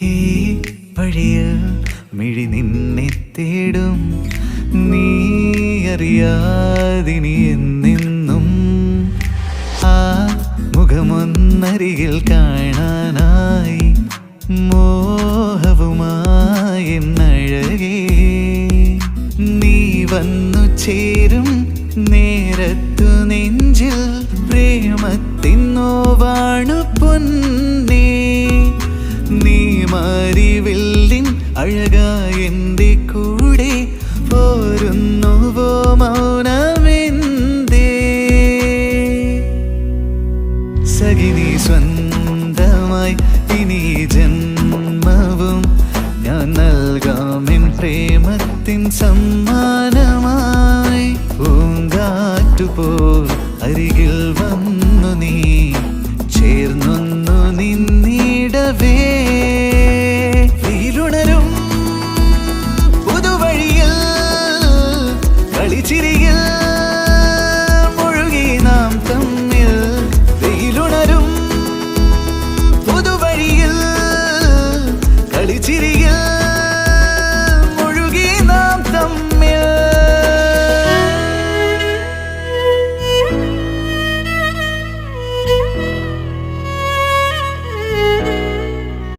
ഈ വഴിയിൽ മിഴി നിന്നെ തേടും, നീ അറിയാതിനി എന്നെന്നും. ആ മുഖമൊന്നരികിൽ കാണാനായി മോഹവുമായി എന്നഴകേ, നീ വന്നു ചേരും നേരത്തു നെഞ്ചിൽ പ്രേമത്തിൻ നോവാണു പൊന്നേ. നീ മാരിവില്ലിൻ അഴകായ എൻ്റെ കൂടെ പോരുന്നുവോ മൗനമെന്തേ? സഖിനി സ്വന്തമായി ഇനി ജന്മവും ഞാൻ നൽകാമെൻ പ്രേമത്തിൻ സമ്മാനമായി. പൂങ്കാറ്റുപോൽ അരികിൽ വന്നു നീ ചേർന്നൊന്നു നിന്നിടവേ. ുണരും പുതുവഴിയിൽ കളിച്ചിരിയിൽ